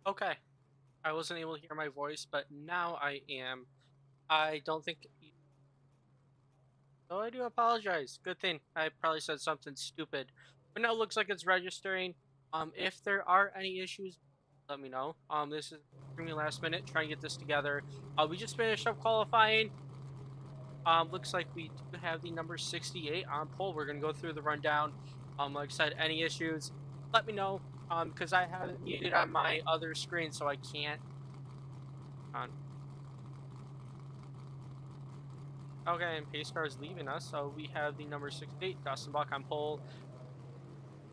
Okay, I wasn't able to hear my voice, but now I am. I don't think. Oh, I do apologize. Good thing I probably said something stupid, but now it looks like it's registering. If there are any issues, let me know. This is extremely last minute. Trying to get this together. We just finished up qualifying. Looks like we do have the number 68 on pole. We're gonna go through the rundown. Like I said, any issues, let me know. Because I have it muted on my other screen, so I can't. On Okay, and Pacecar is leaving us, so we have the number 68, Dustin Buck on pole,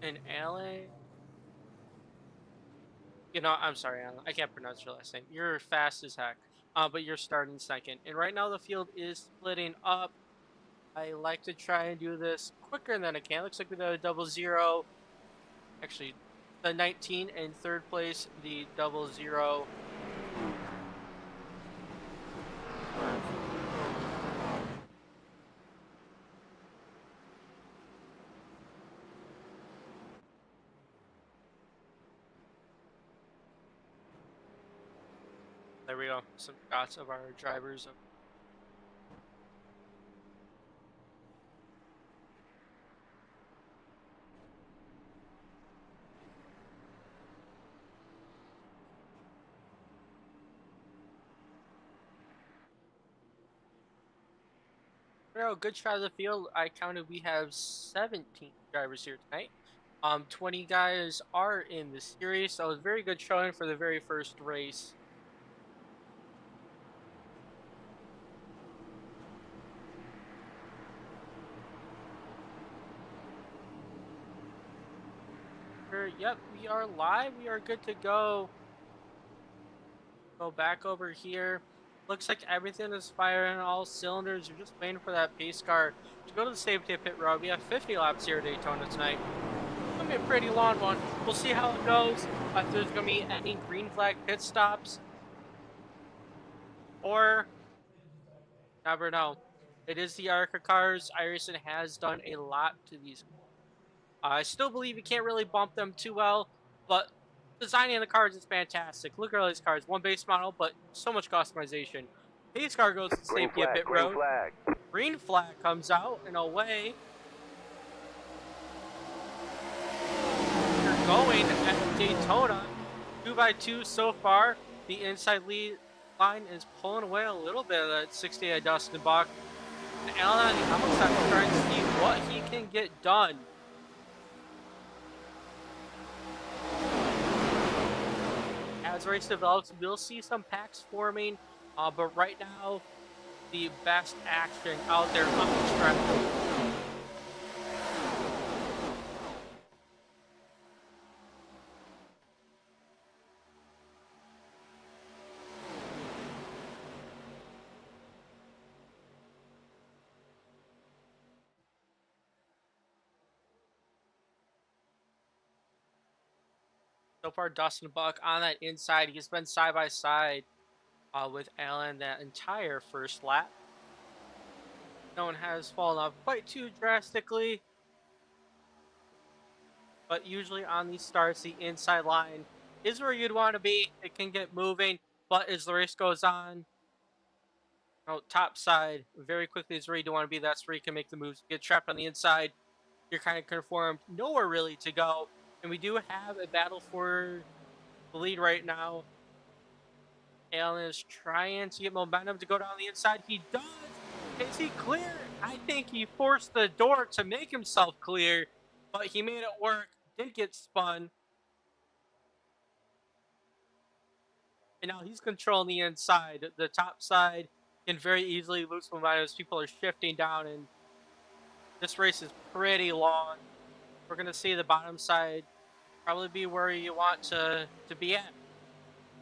and Alan. I'm sorry, Alan. I can't pronounce your last name. You're fast as heck, but you're starting second. And right now the field is splitting up. I like to try and do this quicker than I can. Looks like we got a double zero. Actually, the 19 in third place, the double zero. There we go. Some shots of our drivers. Good shot of the field. I counted we have 17 drivers here tonight. 20 guys are in the series, so it was a very good showing for the very first race. Yep, we are live. We are good to go. Go back over here. Looks like everything is firing on all cylinders. We're just waiting for that pace car to go to the safety pit road. We have 50 laps here at Daytona tonight. It's gonna be a pretty long one. We'll see how it goes. If there's gonna be any green flag pit stops, or never know. It is the ARCA cars. Iverson has done a lot to these. I still believe you can't really bump them too well, but designing the cars is fantastic. Look at all these cars. One base model, but so much customization. Pace car goes to Green safety at flag, pit green road. flag. Green flag comes out and away. You're going at Daytona. 2x2 so far. The inside lead line is pulling away a little bit of that 68 Dustin Bach. And Alan on the outside is trying to see what he can get done. As the race develops, we'll see some packs forming, but right now, the best action out there on the stretch. So far, Dustin Buck on that inside. He's been side by side with Allen that entire first lap. No one has fallen off quite too drastically, but usually on these starts, the inside line is where you'd want to be. It can get moving, but as the race goes on, top side very quickly is where you don't want to be. That's where you can make the moves. Get trapped on the inside, you're kind of conformed, nowhere really to go. And we do have a battle for the lead right now. Allen is trying to get momentum to go down the inside. He does. Is he clear? I think he forced the door to make himself clear, but he made it work. Did get spun. And now he's controlling the inside. The top side can very easily lose momentum as people are shifting down, and this race is pretty long. We're going to see the bottom side probably be where you want to be at.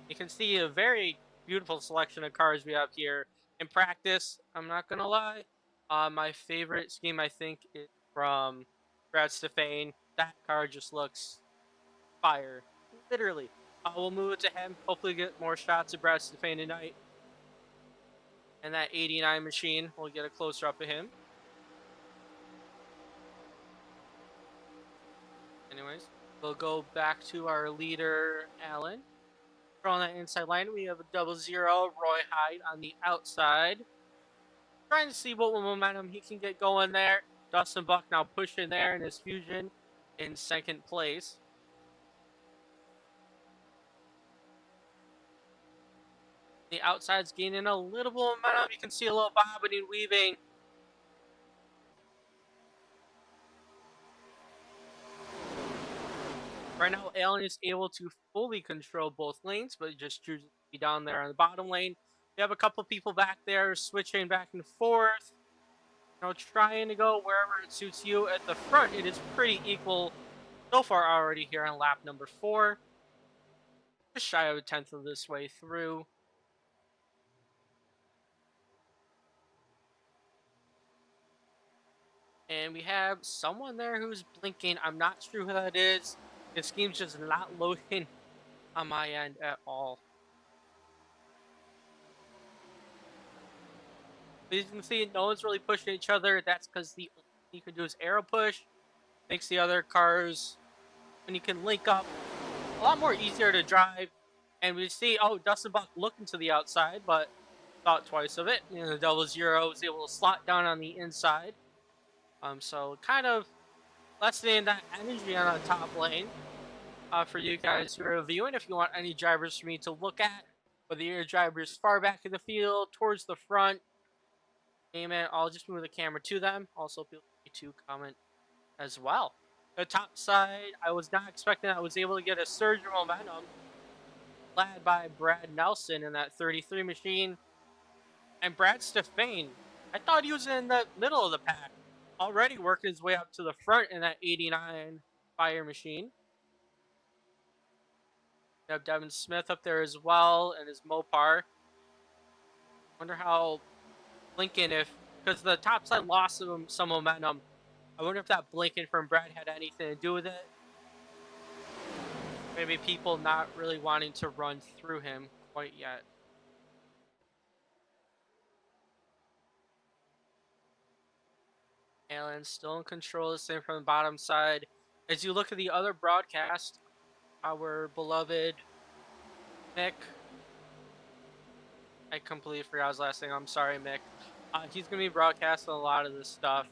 You can see a very beautiful selection of cars we have here. In practice, I'm not gonna lie, my favorite scheme I think is from Brad Stefane. That car just looks fire, literally. We'll move it to him. Hopefully, get more shots of Brad Stefane tonight. And that 89 machine, we'll get a closer up of him. Anyways, we'll go back to our leader, Alan. On that inside line, we have a 00 Roy Hyde on the outside. Trying to see what momentum he can get going there. Dustin Buck now pushing there in his Fusion in second place. The outside's gaining a little bit of momentum. You can see a little bobbing and weaving. Right now, Allen is able to fully control both lanes, but he just chooses to be down there on the bottom lane. You have a couple people back there switching back and forth, trying to go wherever it suits you. At the front, it is pretty equal so far already here on lap number 4. Just shy of a tenth of this way through. And we have someone there who's blinking. I'm not sure who that is. His scheme's just not loading on my end at all. But as you can see, no one's really pushing each other. That's because the only thing you can do is arrow push. Makes the other cars, when you can link up, a lot more easier to drive. And we see, Dustin Buck looking to the outside, but thought twice of it. The 00 was able to slot down on the inside. So kind of lessening that energy on the top lane for you guys who are viewing. If you want any drivers for me to look at, whether your driver's far back in the field, towards the front, name it, I'll just move the camera to them. Also, feel free to comment as well. The top side, I was not expecting I was able to get a surge of momentum led by Brad Nelson in that 33 machine. And Brad Stefane, I thought he was in the middle of the pack, already working his way up to the front in that 89 Fire machine. You have Devin Smith up there as well and his Mopar. Wonder how Blinken, because the top side lost some momentum, I wonder if that blinking from Brad had anything to do with it. Maybe people not really wanting to run through him quite yet. Allen still in control, the same from the bottom side. As you look at the other broadcast, our beloved Mick, I completely forgot his last name. I'm sorry, Mick. He's going to be broadcasting a lot of this stuff.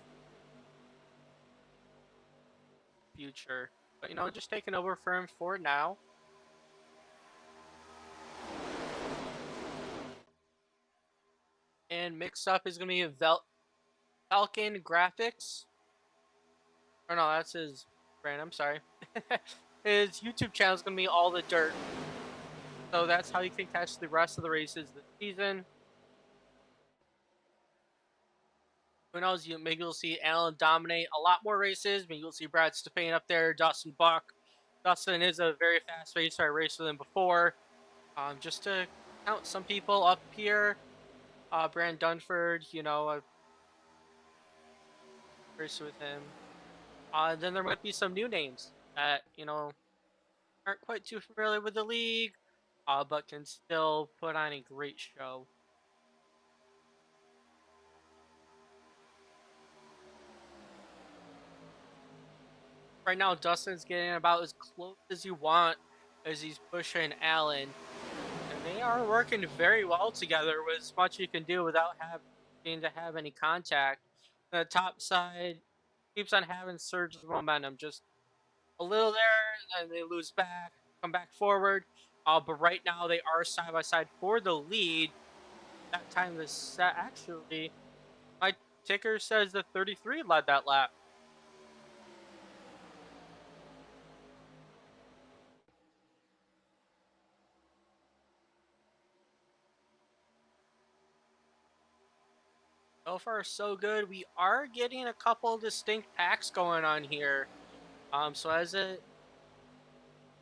Future. But, just taking over for him for now. And mixed up is going to be Falcon Graphics. Oh, no, that's his brand. I'm sorry. His YouTube channel is going to be All the Dirt. So that's how you can catch the rest of the races this season. Who knows? Maybe you'll see Allen dominate a lot more races. Maybe you'll see Brad Stefane up there, Dustin Buck. Dustin is a very fast racer. I raced with him before. Just to count some people up here. Brand Dunford, I raced with him. Then there might be some new names that, aren't quite too familiar with the league, but can still put on a great show. Right now, Dustin's getting about as close as you want as he's pushing Allen. And they are working very well together with as much you can do without having to have any contact. The top side keeps on having surges of momentum, just a little there, and they lose back, come back forward. But right now, they are side by side for the lead. That time the set, actually, my ticker says the 33 led that lap. So far, so good. We are getting a couple distinct packs going on here. So as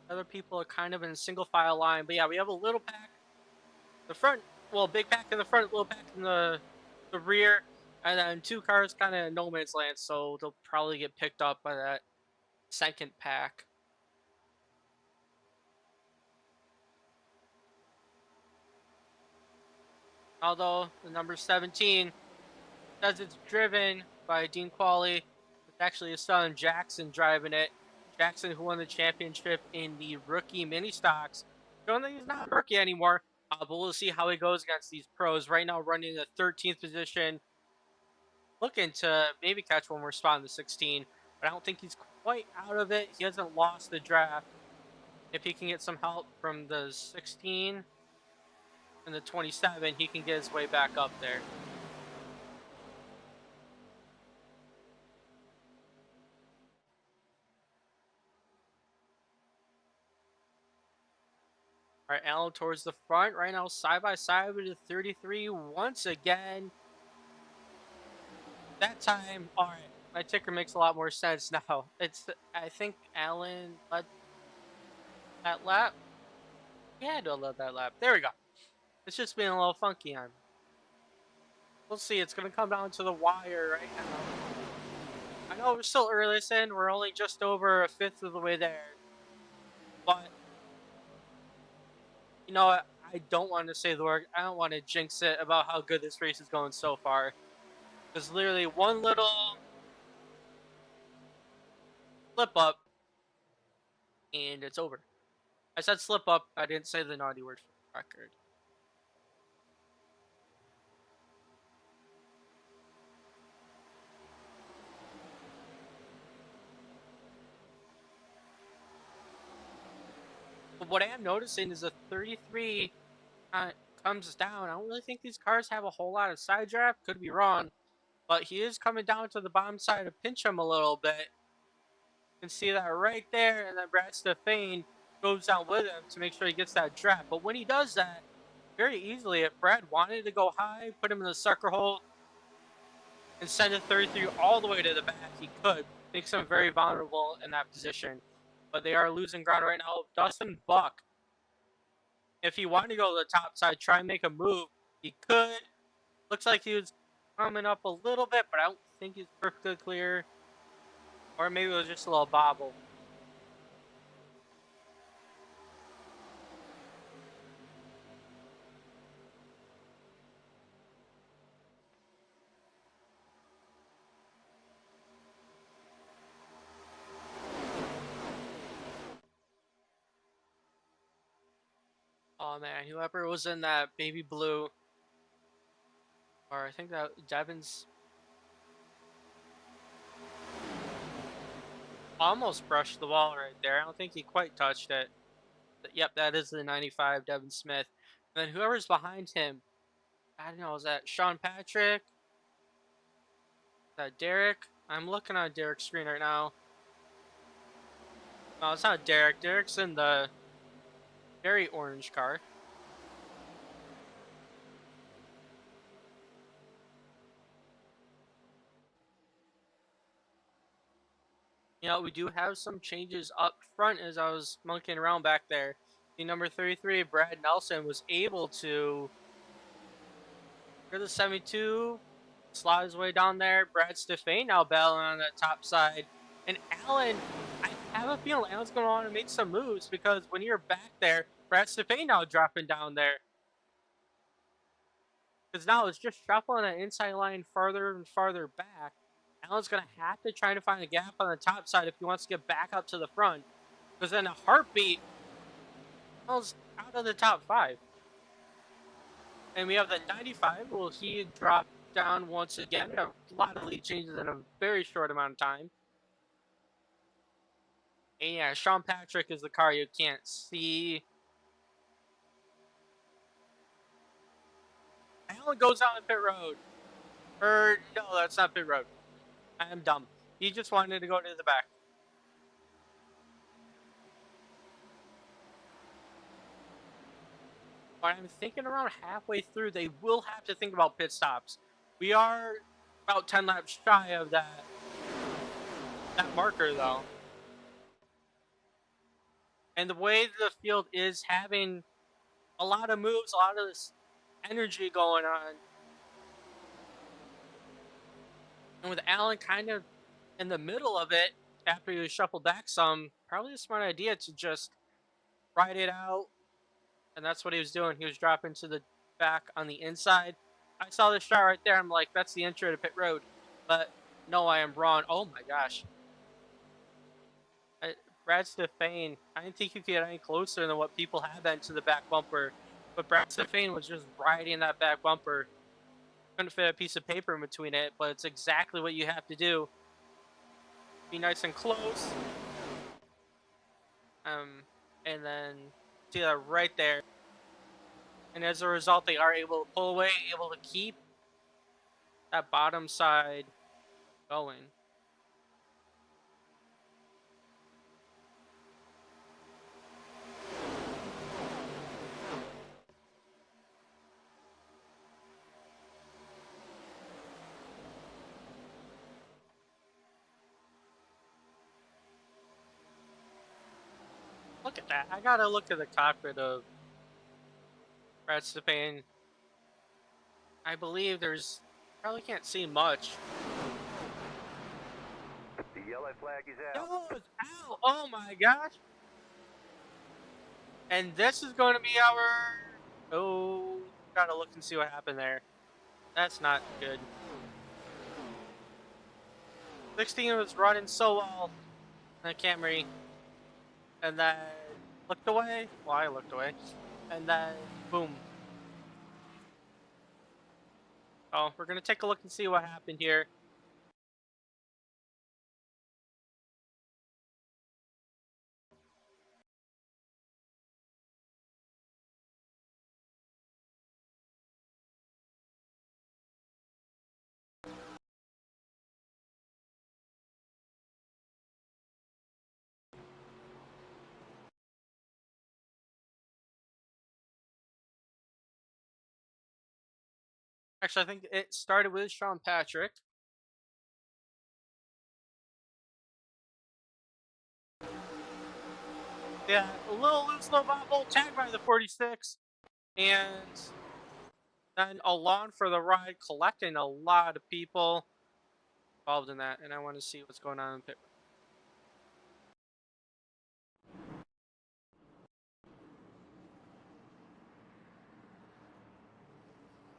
other people are kind of in single file line. But yeah, we have a little pack. The front, big pack in the front, little pack in the rear. And then 2 cars kind of in no man's land. So they'll probably get picked up by that second pack. Although the number 17 says it's driven by Dean Qualley. It's actually his son Jackson driving it. Jackson, who won the championship in the rookie mini stocks showing that he's not a rookie anymore. But we'll see how he goes against these pros. Right now, running the 13th position, looking to maybe catch one more spot in the 16. But I don't think he's quite out of it. He hasn't lost the draft. If he can get some help from the 16 and the 27, he can get his way back up there. All right, Allen towards the front right now, side by side with the 33 once again. That time, all right, my ticker makes a lot more sense now. I think Allen led that lap. He had to led that lap. There we go. It's just being a little funky on me. We'll see. It's going to come down to the wire right now. I know we're still early in. We're only just over a fifth of the way there. But, you know what? I don't want to say the word. I don't want to jinx it about how good this race is going so far. Because literally one little slip up and it's over. I said slip up. I didn't say the naughty word for the record. But what I am noticing is the 33 comes down. I don't really think these cars have a whole lot of side draft. Could be wrong. But he is coming down to the bottom side to pinch him a little bit. You can see that right there. And then Brad Stefane goes down with him to make sure he gets that draft. But when he does that, very easily, if Brad wanted to go high, put him in the sucker hole, and send a 33 all the way to the back, he could. Makes him very vulnerable in that position. But they are losing ground right now. Dustin Buck, if he wanted to go to the top side, try and make a move, he could. Looks like he was coming up a little bit, but I don't think he's perfectly clear. Or maybe it was just a little bobble. Oh man, whoever was in that baby blue, or I think that Devon's almost brushed the wall right there. I don't think he quite touched it. But yep, that is the 95 Devin Smith. And then whoever's behind him, I don't know, is that Sean Patrick? Is that Derek? I'm looking on Derek's screen right now. No, it's not Derek. Derek's in the very orange car. You know, we do have some changes up front as I was monkeying around back there. The number 33, Brad Nelson, was able to clear the 72, slide his way down there. Brad Stefane now battling on that top side. And Allen, I have a feeling Allen's going to want to make some moves because when you're back there, Brad Stefane now dropping down there. Because now it's just shuffling that inside line farther and farther back. Allen's going to have to try to find a gap on the top side if he wants to get back up to the front. Because then a heartbeat, Allen's out of the top 5. And we have the 95. Will he drop down once again? We have a lot of lead changes in a very short amount of time. And yeah, Sean Patrick is the car you can't see. Allen goes out on pit road. Or, no, that's not pit road. I am dumb. He just wanted to go to the back. But I'm thinking around halfway through, they will have to think about pit stops. We are about 10 laps shy of that marker, though. And the way the field is having a lot of moves, a lot of this energy going on. And with Allen kind of in the middle of it, after he was shuffled back some, probably a smart idea to just ride it out. And that's what he was doing. He was dropping to the back on the inside. I saw the shot right there. I'm like, that's the intro to pit road. But no, I am wrong. Oh my gosh. Brad Stefane, I didn't think you could get any closer than what people have been to the back bumper. But Brad Stefane was just riding that back bumper. Couldn't fit a piece of paper in between it, but it's exactly what you have to do. Be nice and close. And then see that right there. And as a result, they are able to pull away, able to keep that bottom side going. Look at that. I gotta look at the cockpit of Brad Stefane. I believe there's probably can't see much. The yellow flag is out. Yellow is out! Oh my gosh! And this is going to be our... Oh, gotta look and see what happened there. That's not good. 16 was running so well in the Camry. And then looked away. Well, I looked away. And then, boom. Oh, we're going to take a look and see what happened here. Actually, I think it started with Sean Patrick. Yeah, a little loose, low bobble, tagged by the 46. And then along for the ride, collecting a lot of people involved in that. And I want to see what's going on in pit.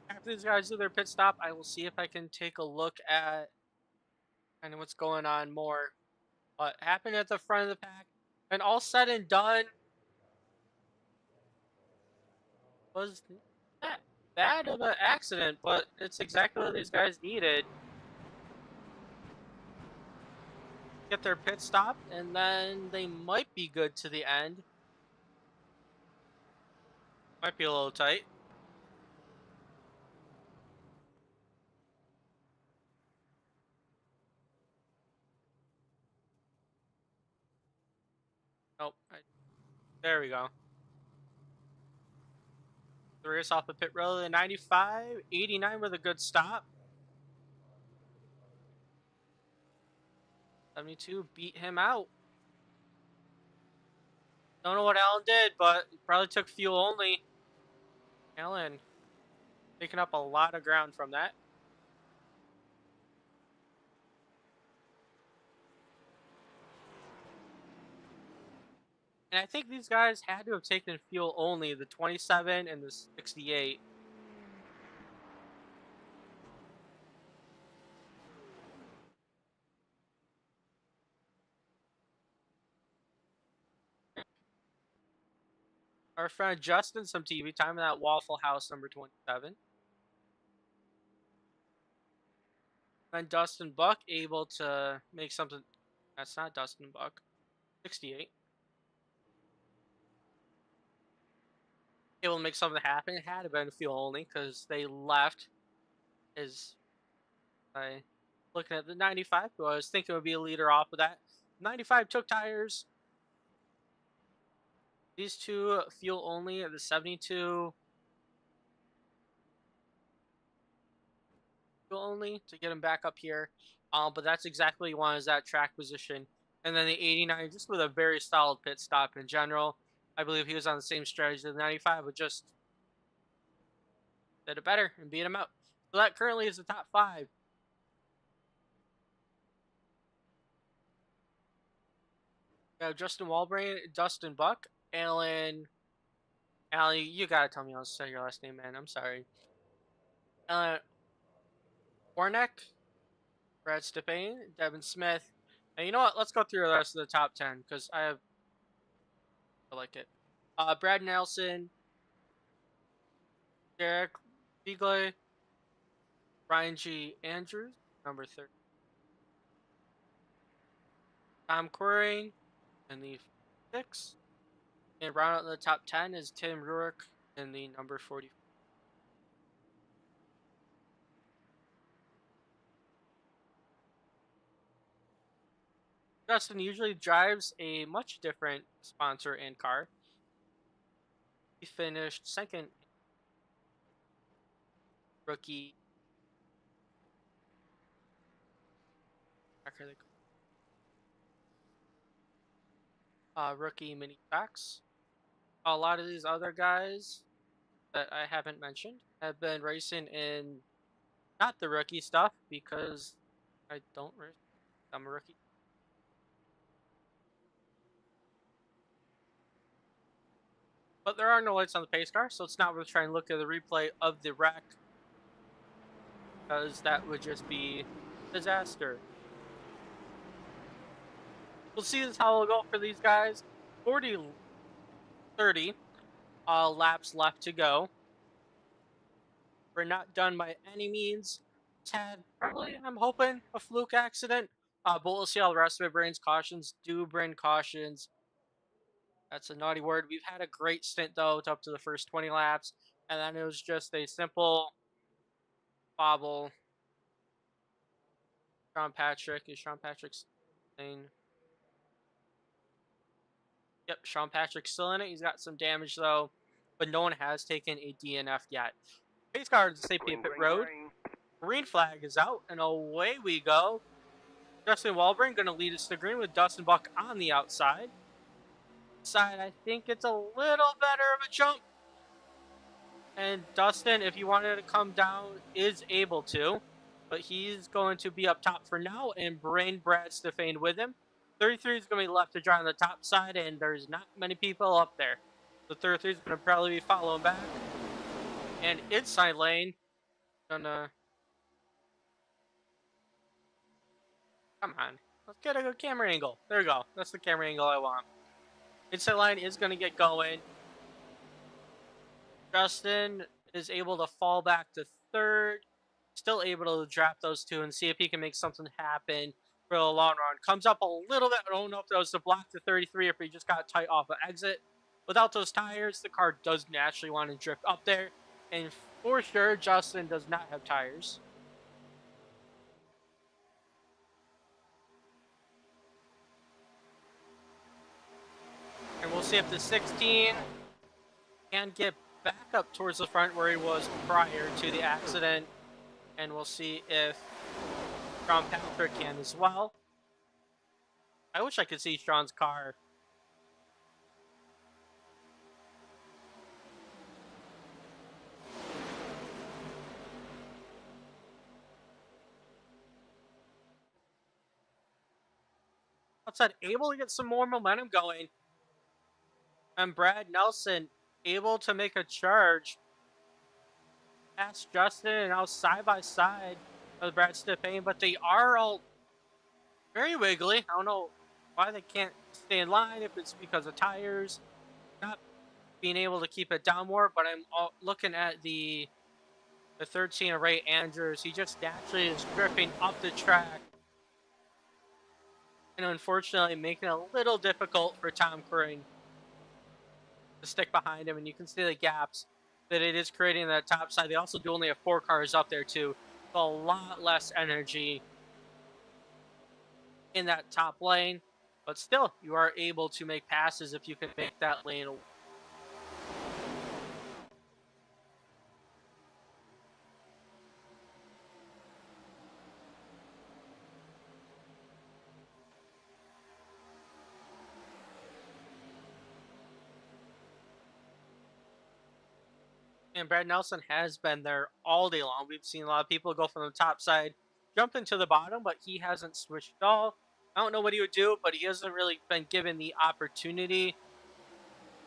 After these guys do their pit stop, I will see if I can take a look at kind of what's going on more. What happened at the front of the pack, and all said and done, was not bad of an accident, but it's exactly what these guys needed. Get their pit stop, and then they might be good to the end. Might be a little tight. Oh, there we go. The race off the pit road, the 95, 89 with a good stop. 72 beat him out. Don't know what Alan did, but he probably took fuel only. Alan picking up a lot of ground from that. And I think these guys had to have taken fuel only, the 27 and the 68. Our friend Justin, some TV time in that Waffle House number 27. Then Dustin Buck able to make something. That's not Dustin Buck. 68. Able to make something happen. It had to been fuel only because they left. Is I looking at the 95, who I was thinking would be a leader off of that. 95 took tires. These two fuel only. The 72 only to get him back up here. But that's exactly what he wanted, is that track position. And then the 89, just with a very solid pit stop in general. I believe he was on the same strategy as the 95, but just did it better and beat him out. So that currently is the top 5. We have Justin Walbrain, Dustin Buck, Alan. Alan, you gotta tell me how to say your last name, man. I'm sorry. Alan Warneck, Brad Stepane, Devin Smith, And you know what? Let's go through the rest of the top 10 because I like it. Brad Nelson, Derek Beagley, Ryan G. Andrews, number 30. Tom Quirine in the 6. And round out the top 10 is Tim Ruick in the number 40. Justin usually drives a much different sponsor and car. He finished second rookie. Rookie mini stocks. A lot of these other guys that I haven't mentioned have been racing in not the rookie stuff because I don't race. I'm a rookie. But there are no lights on the pace car, so it's not worth trying to look at the replay of the wreck because that would just be disaster. We'll see this how it'll go for these guys. 40, 30 laps left to go. We're not done by any means. Tad, probably, I'm hoping, a fluke accident. But we'll see how the rest of it brings. Cautions do bring cautions. That's a naughty word. We've had a great stint, though, up to the first 20 laps. And then it was just a simple bobble. Sean Patrick. Is Sean Patrick's thing? Yep, Sean Patrick's still in it. He's got some damage, though. But no one has taken a DNF yet. Pace car is the safety pit road. Green flag is out, and away we go. Justin Walburn going to lead us to green with Dustin Buck on the outside. Side, I think it's a little better of a jump. And Dustin, if he wanted to come down, is able to. But he's going to be up top for now and bring Brad Stefane with him. 33 is going to be left to dry on the top side, and there's not many people up there. The 33 is going to probably be following back. And inside lane, gonna... Come on. Let's get a good camera angle. There we go. That's the camera angle I want. Inside line is going to get going. Justin is able to fall back to third. Still able to drop those two and see if he can make something happen for the long run. Comes up a little bit. I don't know if that was to block the 33 or if he just got tight off the exit. Without those tires, the car does naturally want to drift up there. And for sure, Justin does not have tires. And we'll see if the 16 can get back up towards the front where he was prior to the accident. And we'll see if Sean Patrick can as well. I wish I could see Sean's car. Outside, able to get some more momentum going. And Brad Nelson able to make a charge past Justin and now side by side with Brad Stefane, but they are all very wiggly. I don't know why they can't stay in line, if it's because of tires, not being able to keep it down more, but I'm looking at the 13 of Ray Andrews. He just naturally is drifting up the track and unfortunately making it a little difficult for Tom Quirine to stick behind him, and you can see the gaps that it is creating on that top side. They also do only have 4 cars up there too, so a lot less energy in that top lane, but still you are able to make passes if you can make that lane. And Brad Nelson has been there all day long. We've seen a lot of people go from the top side, jump into the bottom, but he hasn't switched at all. I don't know what he would do, but he hasn't really been given the opportunity,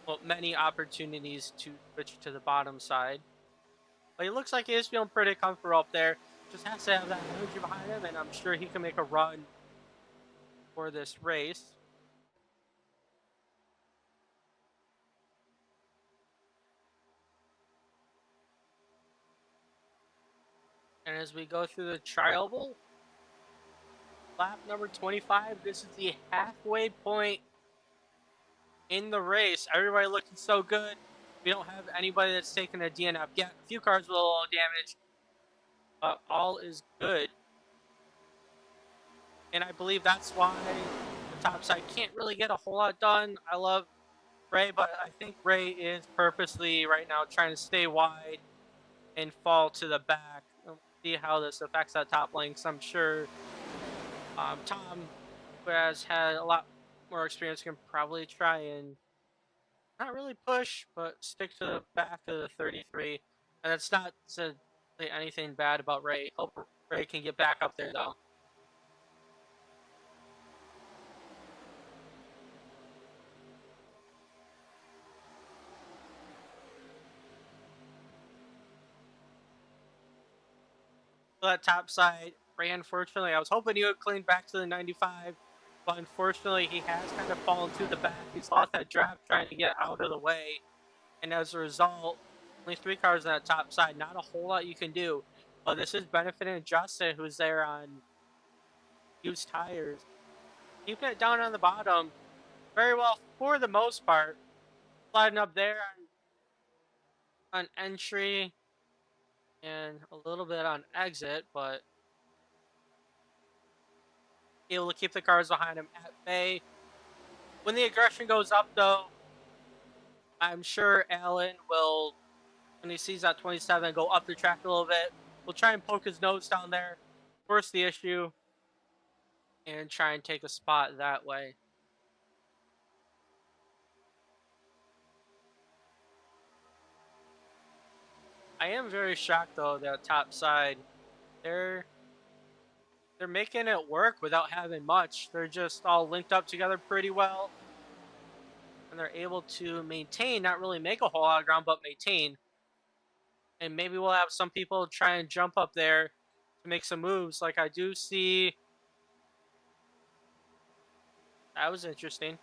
well, many opportunities to switch to the bottom side. But he looks like he is feeling pretty comfortable up there. Just has to have that energy behind him, and I'm sure he can make a run for this race. And as we go through the trioval, lap number 25, this is the halfway point in the race. Everybody looking so good. We don't have anybody that's taken a DNF yet. A few cars with a little damage. All is good. And I believe that's why the top side can't really get a whole lot done. I love Ray, but I think Ray is purposely right now trying to stay wide and fall to the back. We'll see how this affects that top lane, because I'm sure Tom, who has had a lot more experience, can probably try and not really push, but stick to the back of the 33. And it's not to say anything bad about Ray. Hope Ray can get back up there, though. So that top side, Ray, unfortunately, I was hoping he would clean back to the 95, but unfortunately, he has kind of fallen to the back. He's lost that draft trying to get out of the way. And as a result, only 3 cars on that top side. Not a whole lot you can do. But this is benefiting Justin, who's there on used tires. Keeping it down on the bottom very well for the most part. Sliding up there on entry and a little bit on exit, but able to keep the cars behind him at bay. When the aggression goes up, though, I'm sure Allen will, when he sees that 27, go up the track a little bit. We'll try and poke his nose down there, force the issue, and try and take a spot that way. I am very shocked, though, that top side, they're making it work without having much. They're just all linked up together pretty well, and they're able to maintain, not really make a whole lot of ground, but maintain. And maybe we'll have some people try and jump up there to make some moves. Like I do see. That was interesting.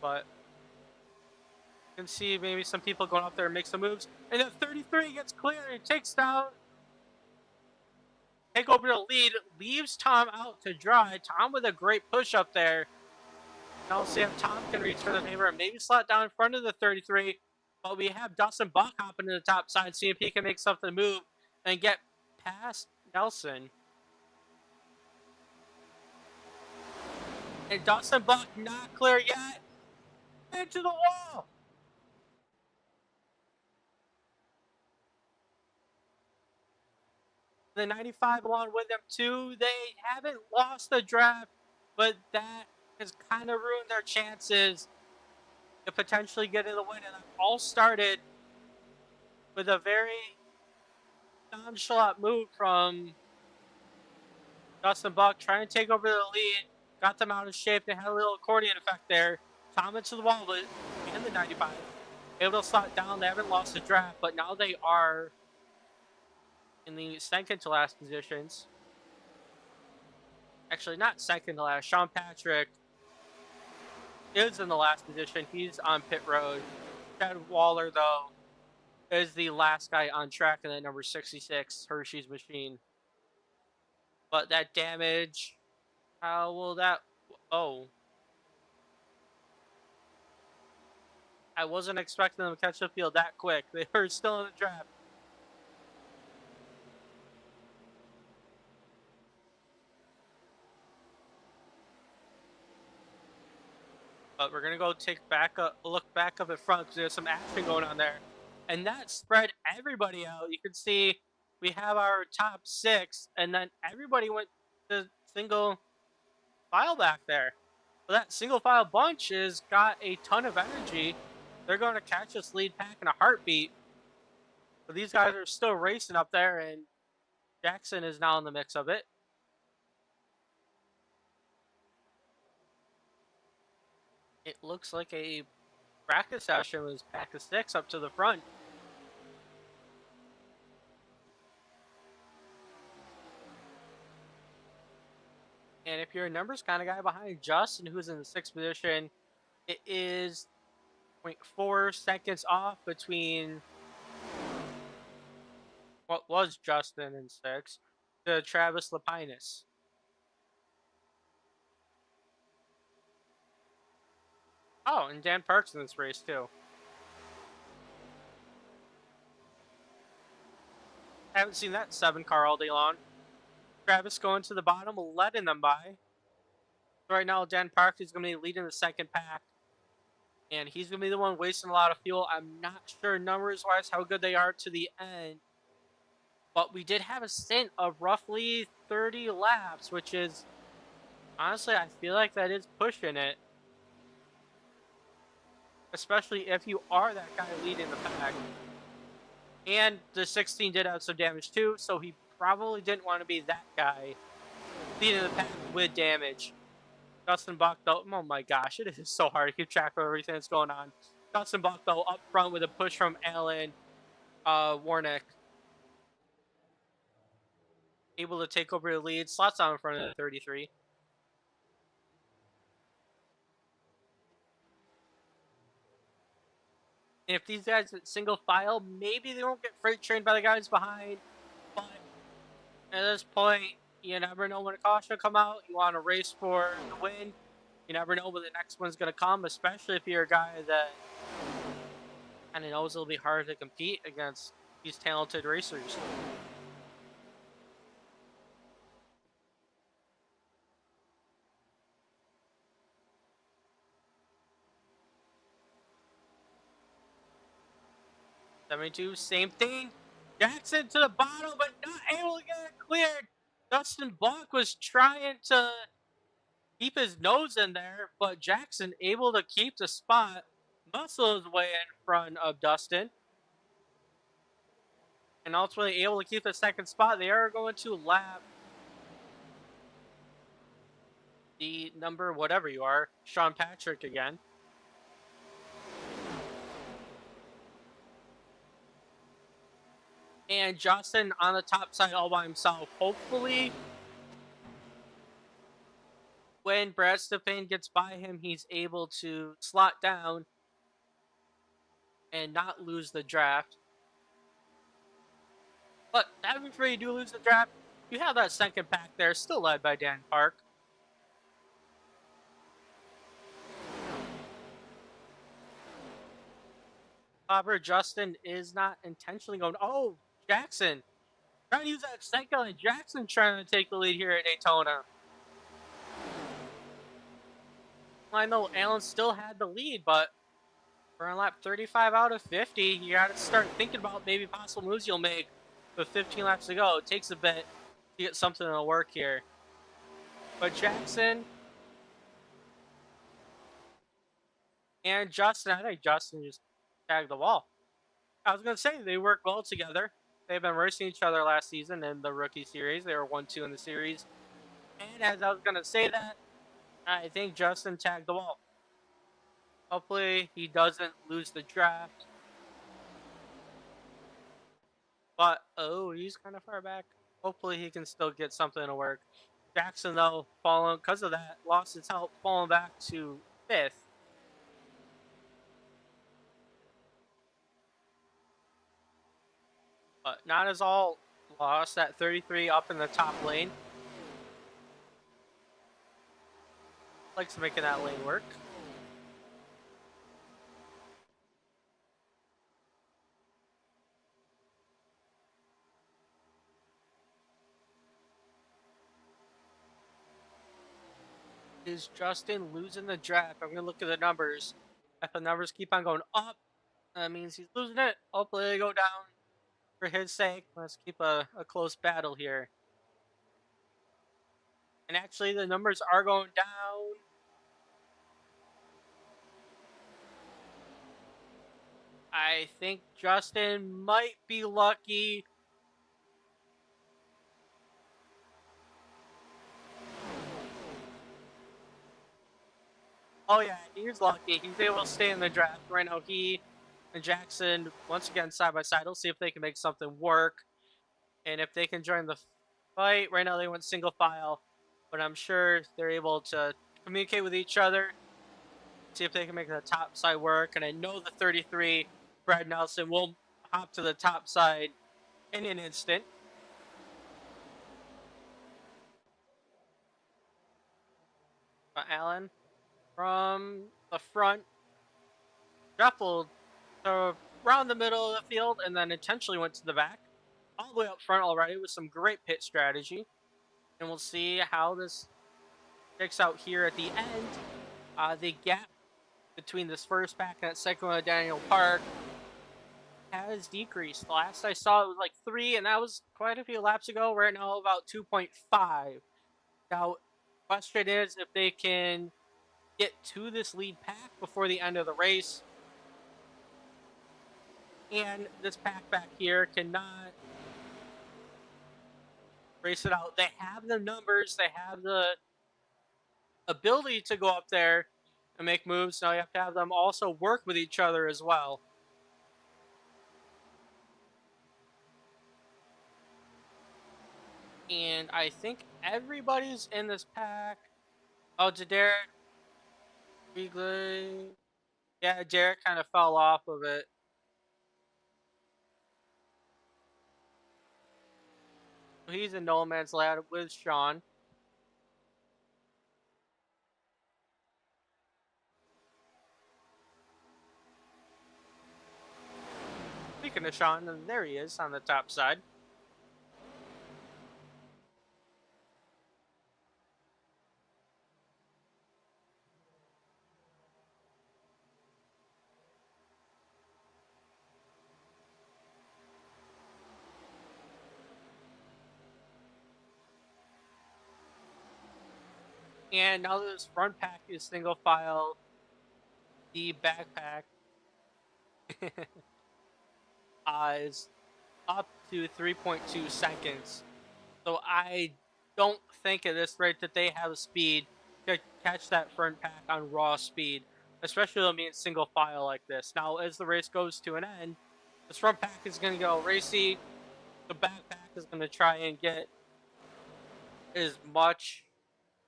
But you can see maybe some people going up there and make some moves. And then 33 gets clear and takes down. Take over the lead. Leaves Tom out to dry. Tom with a great push up there. Now we'll see if Tom can return the favor and maybe slot down in front of the 33. But we have Dustin Buck hopping to the top side, see if he can make something move and get past Nelson. And Dustin Buck not clear yet. Into the wall. The 95 along with them too. They haven't lost the draft, but that has kind of ruined their chances to potentially get in the win. And that all started with a very nonchalant move from Dustin Buck, trying to take over the lead, got them out of shape. They had a little accordion effect there. Tom into the wall, but and the 95 able to slot down. They haven't lost the draft, but now they are in the second to last positions. Actually, not second to last. Sean Patrick is in the last position. He's on pit road. Chad Waller, though, is the last guy on track in that number 66 Hershey's machine. But that damage, how will that... Oh. I wasn't expecting them to catch the field that quick. They were still in the draft. But we're going to go take a look back up at front because there's some action going on there. And that spread everybody out. You can see we have our top 6, and then everybody went to single file back there. But that single file bunch has got a ton of energy. They're going to catch this lead pack in a heartbeat. But these guys are still racing up there, and Jackson is now in the mix of it. It looks like a practice session was pack of 6 up to the front. And if you're a numbers kind of guy behind Justin, who's in the 6th position, it is zero point 0.4 seconds off between what was Justin in 6th to Travis Lapinus. Oh, and Dan Parks in this race too. Haven't seen that 7 car all day long. Travis going to the bottom, letting them by. So right now, Dan Parks is going to be leading the 2nd pack. And he's going to be the one wasting a lot of fuel. I'm not sure numbers-wise how good they are to the end. But we did have a stint of roughly 30 laps, which is, honestly, I feel like that is pushing it. Especially if you are that guy leading the pack. And the 16 did have some damage too, so he probably didn't want to be that guy leading the pack with damage. Dustin Buck, though, oh my gosh, it is so hard to keep track of everything that's going on. Dustin Buck, though, up front with a push from Alan Warnick. Able to take over the lead, slots down in front of the 33. And if these guys at single file, maybe they won't get freight trained by the guys behind. But at this point, you never know when a caution will come out. You want to race for the win. You never know when the next one's going to come, especially if you're a guy that kind of knows it'll be hard to compete against these talented racers. '72, same thing. Jackson to the bottom, but not able to get it cleared. Dustin Block was trying to keep his nose in there, but Jackson able to keep the spot, muscle his way in front of Dustin, and ultimately able to keep the 2nd spot. They are going to lap the number, whatever you are, Sean Patrick again. And Justin on the top side all by himself. Hopefully, when Brad Stefan gets by him, he's able to slot down and not lose the draft. But that before you do lose the draft, you have that 2nd pack there, still led by Dan Park. However, Justin is not intentionally going. Oh, Jackson. Trying to use that cycle, and Jackson trying to take the lead here at Daytona. I know Allen still had the lead, but we're on lap 35 out of 50. You got to start thinking about maybe possible moves you'll make with 15 laps to go. It takes a bit to get something to work here. But Jackson and Justin, I think Justin just tagged the wall. I was going to say, they work well together. They've been racing each other last season in the rookie series. They were 1-2 in the series. And as I was going to say that, I think Justin tagged the wall. Hopefully, he doesn't lose the draft. But, oh, he's kind of far back. Hopefully, he can still get something to work. Jackson, though, falling because of that, lost his help, falling back to 5th. But not as all lost. That 33 up in the top lane. Likes making that lane work. Is Justin losing the draft? I'm going to look at the numbers. If the numbers keep on going up, that means he's losing it. Hopefully they go down for his sake. Let's keep a close battle here. And actually, the numbers are going down. I think Justin might be lucky. Oh yeah, he's lucky. He's able to stay in the draft. Right now, he and Jackson, once again, side by side. We'll see if they can make something work. And if they can join the fight. Right now, they went single file. but I'm sure they're able to communicate with each other, see if they can make the top side work. And I know the 33, Brad Nelson, will hop to the top side in an instant. But Allen from the front shuffled around the middle of the field and then intentionally went to the back, all the way up front already with some great pit strategy. And we'll see how this shakes out here at the end. The gap between this first pack and that second one, Daniel Park, has decreased. The last I saw it was like 3, and that was quite a few laps ago. Right now, about 2.5. Now, question is if they can get to this lead pack before the end of the race. And this pack back here cannot race it out. They have the numbers, they have the ability to go up there and make moves. Now you have to have them also work with each other as well. And I think everybody's in this pack. Oh, Jader, Weegley. Yeah, Jared kind of fell off of it. He's in no man's land with Sean. Speaking of Sean, and there he is on the top side. And now that this front pack is single file, the backpack is up to 3.2 seconds. So I don't think at this rate that they have a speed to catch that front pack on raw speed, especially them being single file like this. Now, as the race goes to an end, this front pack is going to go racy. The backpack is going to try and get as much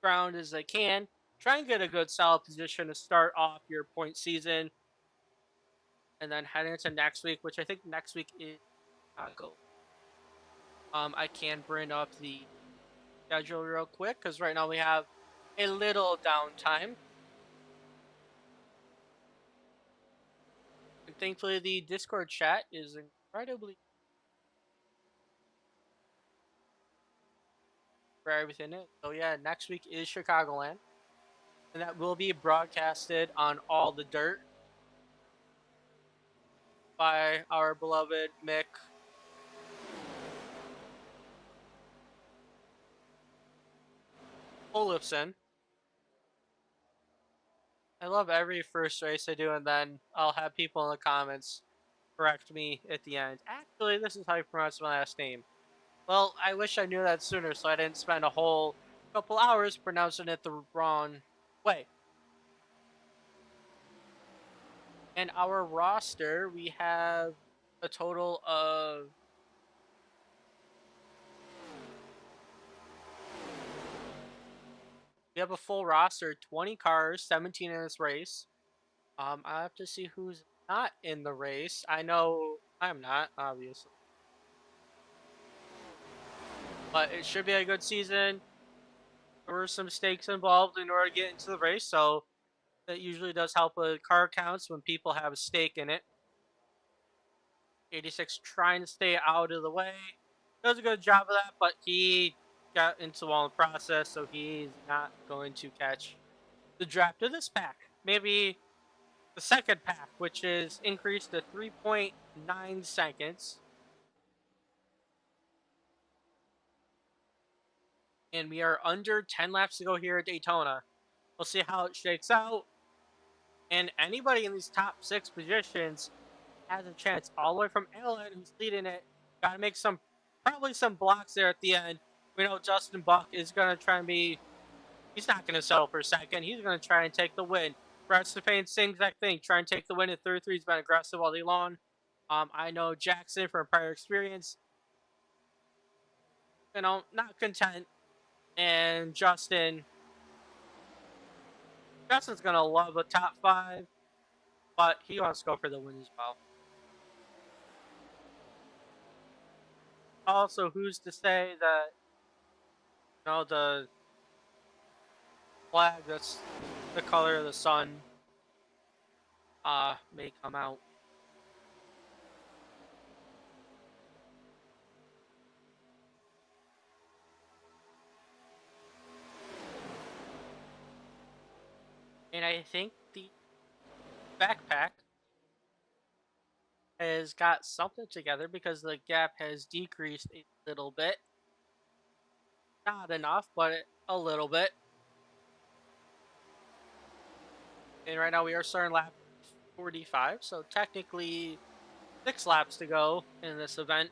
ground as they can. Try and get a good solid position to start off your point season. And then head into next week, which I think next week is Chicago. I can bring up the schedule real quick because right now we have a little downtime. And thankfully, the Discord chat is incredibly for everything. So yeah, next week is Chicagoland, and that will be broadcasted on All the Dirt by our beloved Mick Olufsen. I love every first race I do, and then I'll have people in the comments correct me at the end. Actually, this is how you pronounce my last name. Well, I wish I knew that sooner so I didn't spend a whole couple hours pronouncing it the wrong way. And our roster, we have a total of we have a full roster, 20 cars, 17 in this race. I have to see who's not in the race. I know I'm not, obviously. But it should be a good season. There were some stakes involved in order to get into the race, so that usually does help with car counts when people have a stake in it. 86 trying to stay out of the way. Does a good job of that, but he got into the wall in the process, so he's not going to catch the draft of this pack. Maybe the second pack, which is increased to 3.9 seconds. And we are under 10 laps to go here at Daytona. We'll see how it shakes out. And anybody in these top 6 positions has a chance, all the way from Allen, who's leading it. Got to make probably some blocks there at the end. We know Justin Buck is going to try and he's not going to settle for second. He's going to try and take the win. Brad Stefan, same exact thing. Try and take the win at 33. He's been aggressive all day long. I know Jackson from prior experience, not content And Justin's gonna love a top five, but he wants to go for the win as well. Also, who's to say that the flag that's the color of the sun may come out. And I think the backpack has got something together because the gap has decreased a little bit. Not enough, but a little bit. And right now we are starting lap 45, so technically 6 laps to go in this event.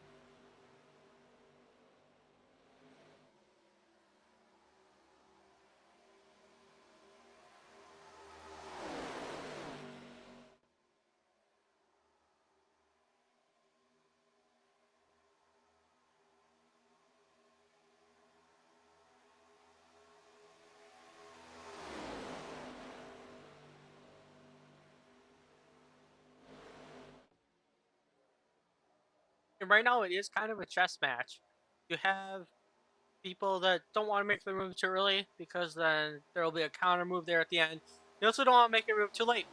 And right now it is kind of a chess match. You have people that don't want to make the move too early because then there will be a counter move there at the end. You also don't want to make a move too late.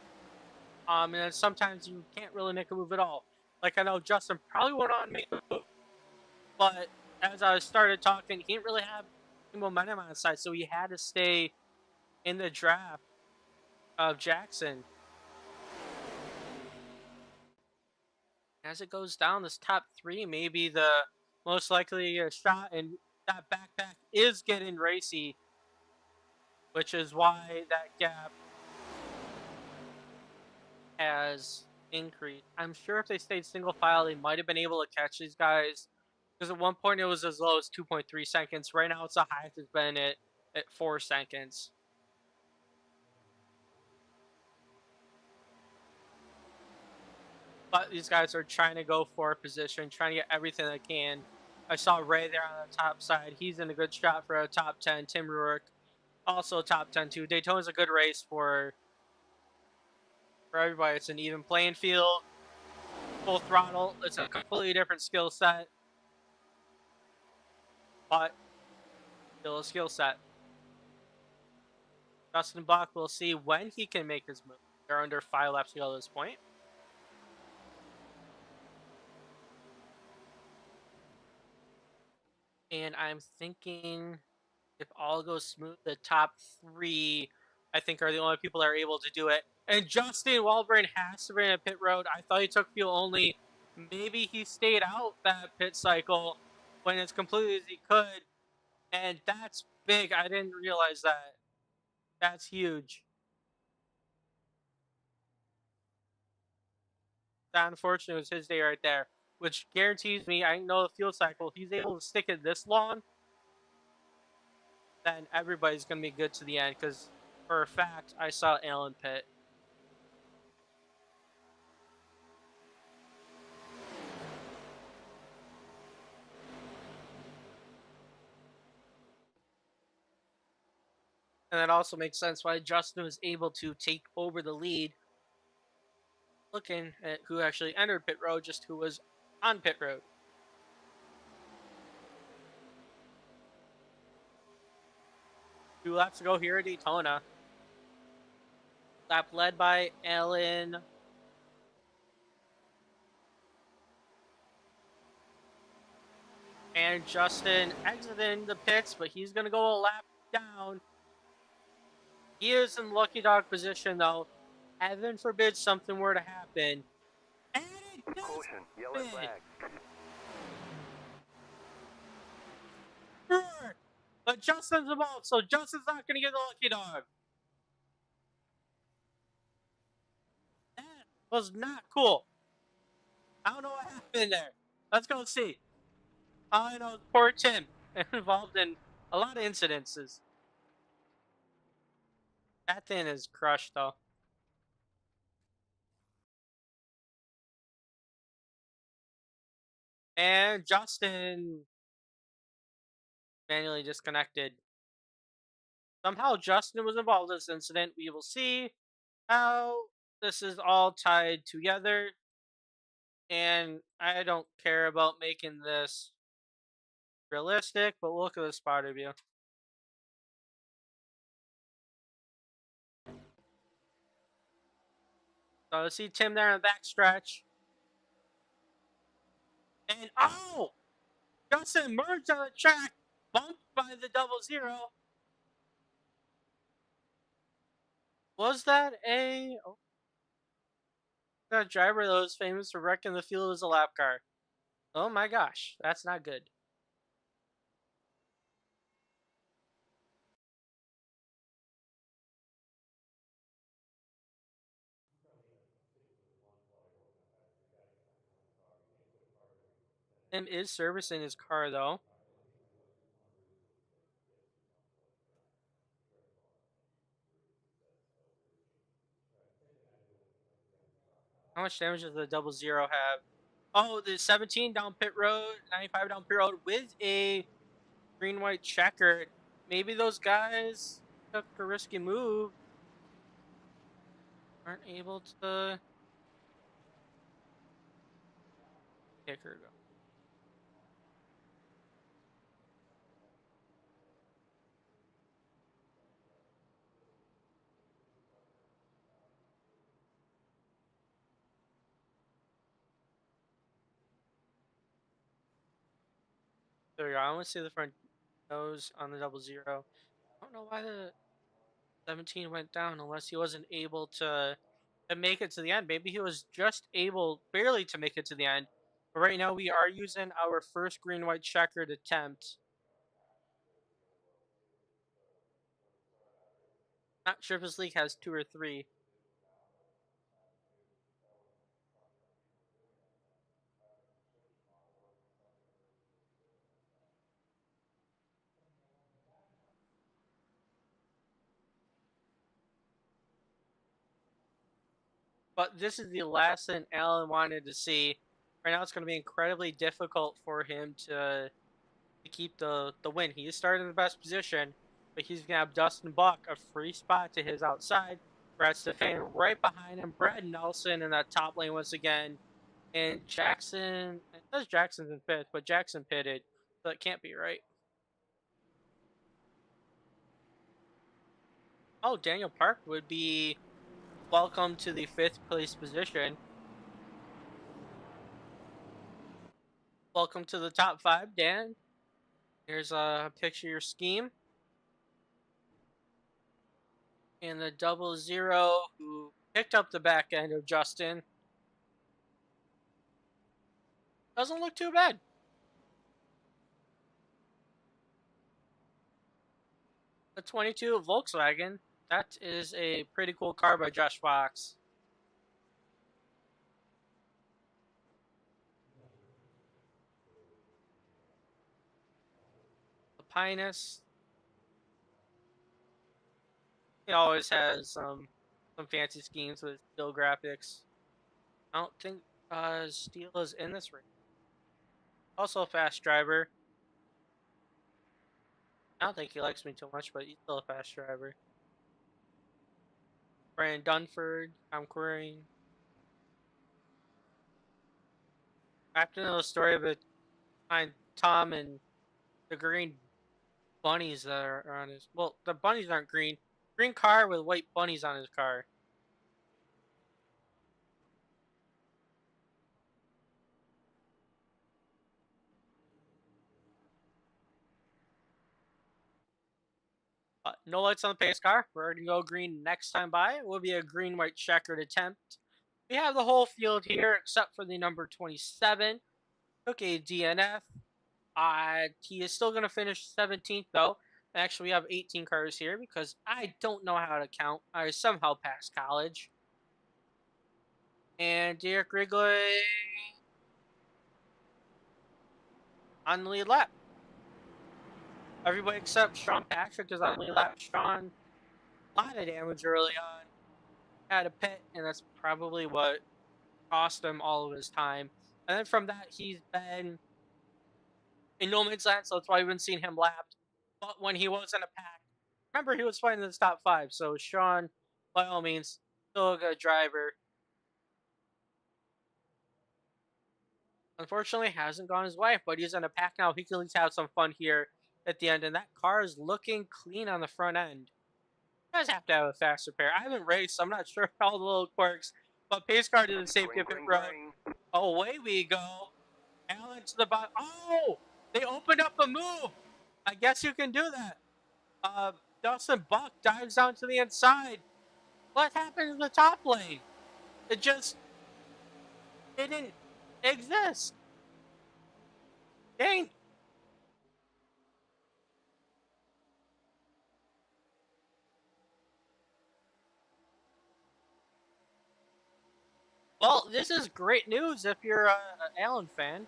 And then sometimes you can't really make a move at all. Like I know Justin probably went on to make a move, but as I started talking, he didn't really have any momentum on his side, so he had to stay in the draft of Jackson. As it goes down, this top three may be the most likely shot, and that backpack is getting racy, which is why that gap has increased. I'm sure if they stayed single file, they might have been able to catch these guys. Because at one point it was as low as 2.3 seconds. Right now it's the highest it's been at 4 seconds. But these guys are trying to go for a position, trying to get everything they can. I saw Ray there on the top side. He's in a good shot for a top 10. Tim Rourke, also top 10 too. Daytona's a good race for everybody. It's an even playing field, full throttle. It's a completely different skill set, but still a skill set. Justin Buck, we'll see when he can make his move. They're under 5 laps to go at this point. And I'm thinking if all goes smooth, the top three, I think, are the only people that are able to do it. And Justin Walburn has to be in a pit road. I thought he took fuel only. Maybe he stayed out that pit cycle when as completely as he could. And that's big. I didn't realize that. That's huge. That unfortunately was his day right there, which guarantees me I know the fuel cycle. If he's able to stick it this long, then everybody's going to be good to the end because for a fact, I saw Alan pit. And that also makes sense why Justin was able to take over the lead, looking at who actually entered pit road, just who was on pit road. 2 laps to go here at Daytona. Lap led by Alan. And Justin exiting the pits, but he's going to go a lap down. He is in lucky dog position, though. Heaven forbid something were to happen. And it does Caution, yellow happen! flag. Sure. But Justin's involved, so Justin's not going to get the lucky dog. That was not cool. I don't know what happened there. Let's go see. All I know is poor Tim involved in a lot of incidences. That thing is crushed, though. And Justin manually disconnected. Somehow Justin was involved in this incident. We will see how this is all tied together. And I don't care about making this realistic, but look at the spotter view. So I see Tim there in the back stretch. And oh! Justin merged on the track, bumped by the 00. Was that a that driver that was famous for wrecking the field as a lap car? Oh my gosh, that's not good. Tim is servicing his car though. How much damage does the 00 have? Oh, the 17 down pit road, 95 down pit road with a green white checker. Maybe those guys took a risky move, aren't able to kick her go. There we go. I want to see the front nose on the 00. I don't know why the 17 went down unless he wasn't able to make it to the end. Maybe he was just able barely to make it to the end. But right now we are using our first green white checkered attempt. Not sure if this league has 2 or 3. But this is the last thing Allen wanted to see. Right now it's going to be incredibly difficult for him to keep the win. He is starting in the best position, but he's gonna have Dustin Buck a free spot to his outside. Brad Stefan right behind him. Brad Nelson in that top lane once again. And Jackson, it says Jackson's in fifth, but Jackson pitted, so it can't be right. Oh, Daniel Park would be welcome to the fifth place position. Welcome to the top 5, Dan. Here's a picture of your scheme. And the 00 who picked up the back end of Justin doesn't look too bad. The 22 Volkswagen. That is a pretty cool car by Josh Fox. The Pinus. He always has some fancy schemes with steel graphics. I don't think Steel is in this race. Also a fast driver. I don't think he likes me too much, but he's still a fast driver. Brian Dunford, I'm querying. I have to know the story of it behind Tom and the green bunnies that are on his. Well, the bunnies aren't green. Green car with white bunnies on his car. No lights on the pace car. We're going to go green next time by. It will be a green-white checkered attempt. We have the whole field here except for the number 27. Took a DNF. He is still going to finish 17th, though. Actually, we have 18 cars here because I don't know how to count. I somehow passed college. And Derek Wrigley on the lead lap. Everybody except Sean Patrick is on the lead lap. Sean, a lot of damage early on. Had a pit, and that's probably what cost him all of his time. And then from that, he's been in no man's land, so that's why we haven't seen him lapped. But when he was in a pack, Remember, he was fighting in the top five, so Sean, by all means, still a good driver. Unfortunately, hasn't gone his way, but he's in a pack now. He can at least have some fun here at the end, and that car is looking clean on the front end. You guys have to have a fast repair. I haven't raced, so I'm not sure all the little quirks, but pace car did the safety Green, pit green, road. green. Away we go. Allen to the bottom. Oh, they opened up a move. I guess you can do that. Uh, Dustin Buck dives down to the inside. What happened in the top lane? It just didn't exist. Dang. Well, this is great news if you're a Allen fan.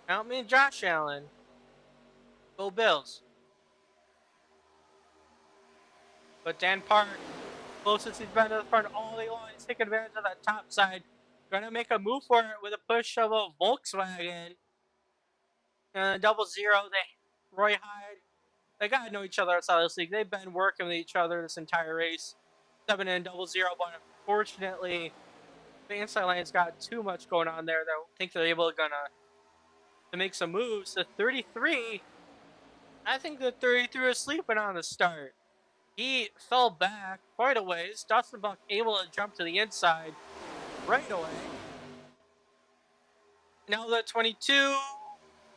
Count me and Josh Allen. Go Bills. But Dan Park, closest he's been to the front all day long, he's taking advantage of that top side. Gonna make a move for it with a push of a Volkswagen. Double zero. Roy Hyde. They gotta know each other outside of this league. They've been working with each other this entire race. 7 and double zero, but unfortunately, the inside lane's got too much going on there. That I think they're able to make some moves. The 33, I think the 33 was sleeping on the start. He fell back quite a ways. Dustin Buck able to jump to the inside right away. Now the 22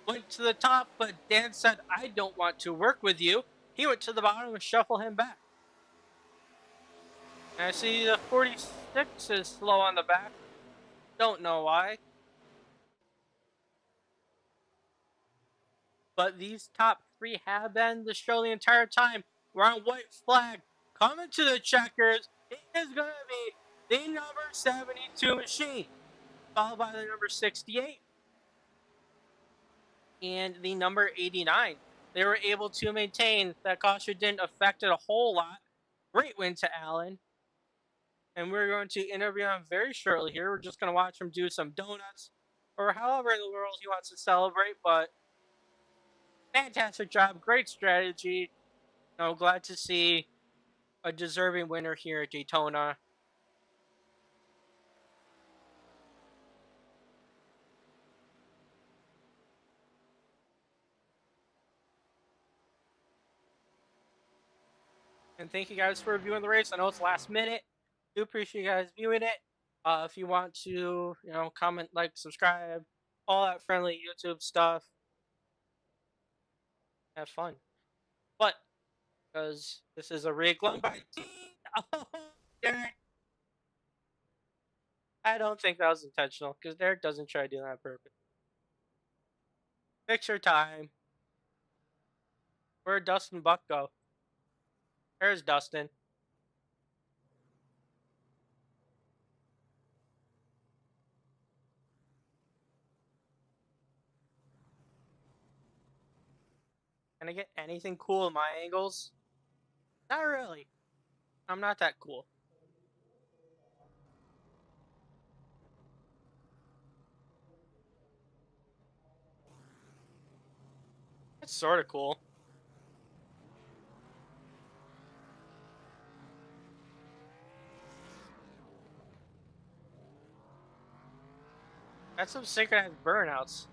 went to the top, but Dan said, I don't want to work with you. He went to the bottom and shuffled him back. And I see the 46 is slow on the back. Don't know why. But these top three have been the show the entire time. We're on white flag. Coming to the checkers. It is going to be the number 72 machine, followed by the number 68 and the number 89. They were able to maintain that caution didn't affect it a whole lot. Great win to Allen. And we're going to interview him very shortly here. We're just going to watch him do some donuts or however in the world he wants to celebrate. But fantastic job. Great strategy. I'm glad to see a deserving winner here at Daytona. And thank you guys for viewing the race. I know it's last minute. Do appreciate you guys viewing it. If you want to, comment, like, subscribe, all that friendly YouTube stuff, have fun. But because this is a rig run by Dean, oh, Derek, I don't think that was intentional because Derek doesn't try to do that on purpose. Picture time. Where'd Dustin Buck go? There's Dustin. Can I get anything cool in my angles? Not really. I'm not that cool. It's sort of cool. That's some synchronized burnouts.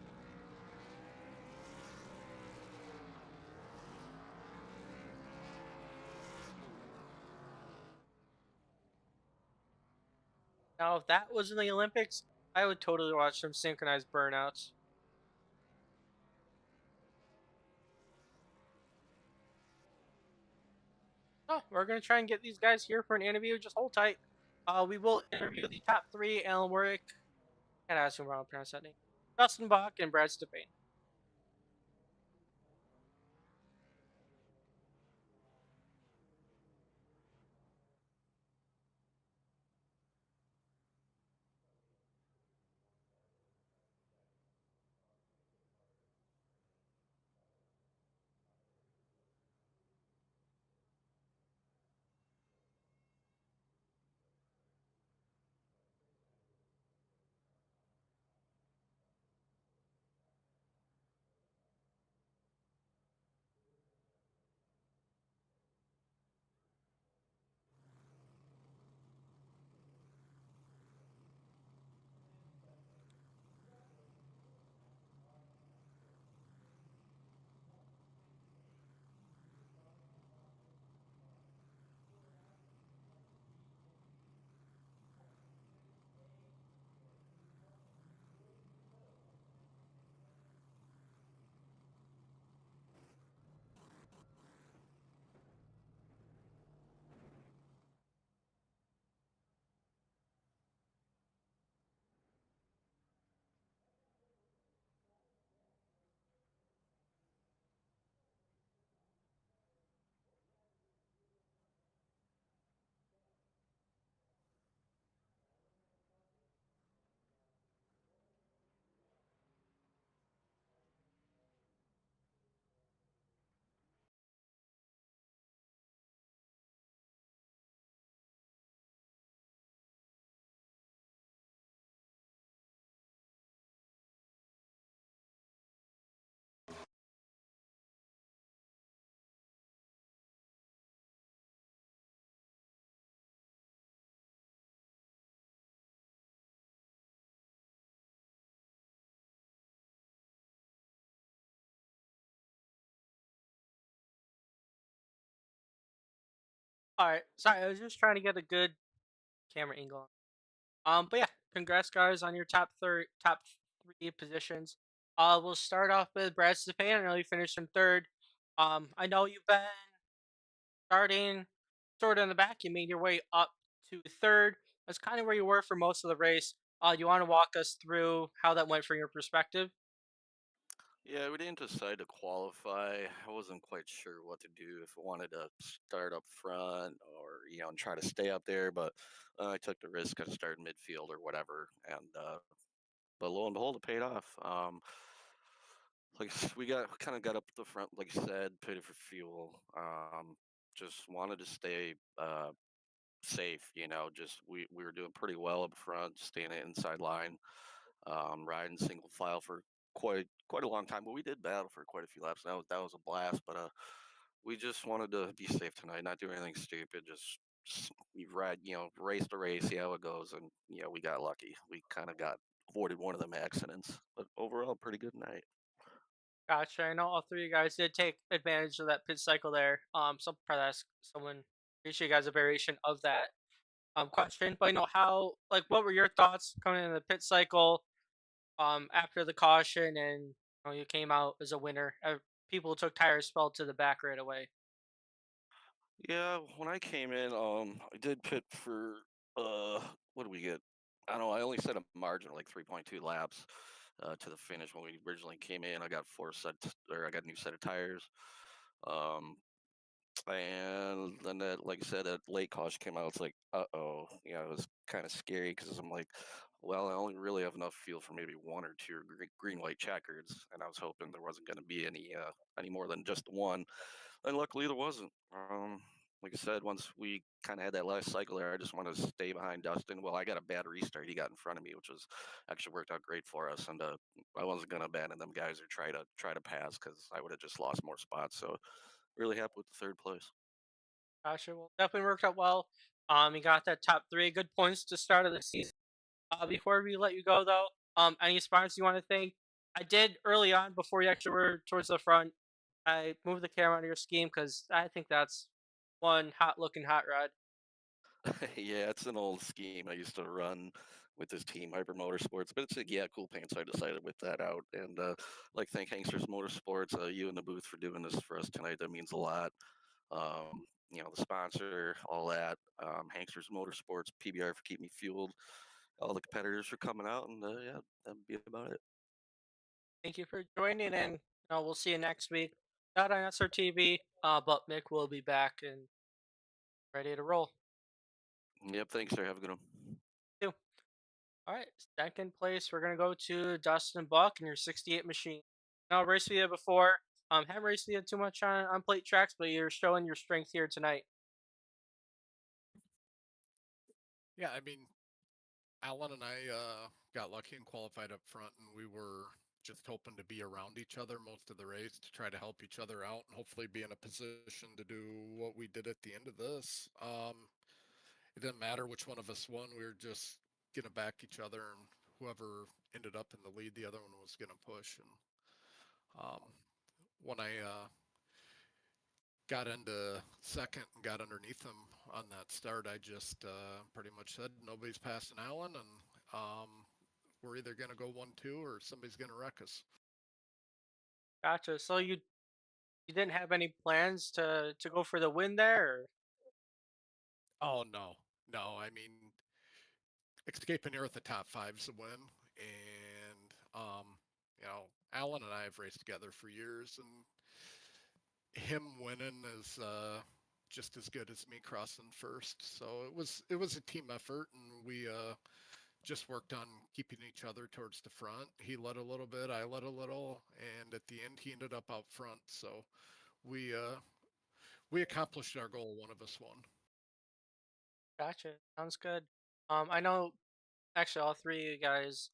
Now, if that was in the Olympics, I would totally watch some synchronized burnouts. Oh, we're going to try and get these guys here for an interview. Just hold tight. We will interview the top three: Alan Warwick, can't ask him how to pronounce that name, Dustin Bach, and Brad Stepane. All right, sorry, I was just trying to get a good camera angle. But yeah, congrats guys on your top three positions. We'll start off with Brad Stefan. I know you finished in third. I know you've been starting sort of in the back. You made your way up to third. That's kind of where you were for most of the race. You want to walk us through how that went from your perspective? Yeah, we didn't decide to qualify. I wasn't quite sure what to do if I wanted to start up front or and try to stay up there, but I took the risk of starting midfield or whatever, and but lo and behold, it paid off. We got up the front, like I said, paid for fuel. Just wanted to stay safe. Just we were doing pretty well up front, staying at inside line, riding single file for quite a long time. But we did battle for quite a few laps. That was a blast. But we just wanted to be safe tonight, not do anything stupid. Just we ride, race to race, see how it goes, and we got lucky. We kind of got avoided one of them accidents, but overall, pretty good night. Gotcha. I know all three of you guys did take advantage of that pit cycle there. So I'll probably ask someone, appreciate you guys a variation of that question. But how, like, what were your thoughts coming in the pit cycle after the caution, and you came out as a winner? People who took tires fell to the back right away. Yeah, when I came in, I did pit for what did we get? I don't know. I only set a margin of like 3.2 laps to the finish. When we originally came in, I got I got a new set of tires. Um, and then that, like I said, that late caution came out. It's like, uh-oh, it was kind of scary because I'm like, well, I only really have enough fuel for maybe one or two green white checkers, and I was hoping there wasn't going to be any more than just one, and luckily there wasn't. Like I said, once we kind of had that last cycle there, I just wanted to stay behind Dustin. Well, I got a bad restart. He got in front of me, which was actually worked out great for us. And I wasn't going to abandon them guys or try to pass because I would have just lost more spots. So really happy with the third place. Gotcha. Well, definitely worked out well. You got that top three, good points to start of the season. Before we let you go, though, any sponsors you want to thank? I did early on before you actually were towards the front. I moved the camera onto your scheme because I think that's one hot looking hot rod. Yeah, it's an old scheme I used to run with this team, Hyper Motorsports. But it's a yeah, cool paint. So I decided to whip that out. And like thank Hangsters Motorsports, you in the booth for doing this for us tonight. That means a lot. The sponsor, all that. Hangsters Motorsports, PBR for keeping me fueled. All the competitors for coming out, and yeah, that'd be about it. Thank you for joining, and we'll see you next week. Not on SRTV, but Mick will be back and ready to roll. Yep, thanks, sir. Have a good one. Too. All right, second place, we're gonna go to Dustin Buck and your 68 machine. Now, raced with you before. Haven't raced with you too much on plate tracks, but you're showing your strength here tonight. Yeah, I mean, Alan and I got lucky and qualified up front, and we were just hoping to be around each other most of the race to try to help each other out and hopefully be in a position to do what we did at the end of this. It didn't matter which one of us won. We were just going to back each other, and whoever ended up in the lead, the other one was going to push. And um, when I got into second and got underneath him on that start, I just pretty much said nobody's passing Allen, and we're either going to go 1-2 or somebody's going to wreck us. Gotcha. So you didn't have any plans to go for the win there? Or? Oh no, no. I mean, escaping here at the top five is a win, and Allen and I have raced together for years, and him winning is just as good as me crossing first. So it was a team effort, and we just worked on keeping each other towards the front. He led a little bit, I led a little, and at the end he ended up out front. So we uh, we accomplished our goal. One of us won. Gotcha. Sounds good. I know actually all three of you guys.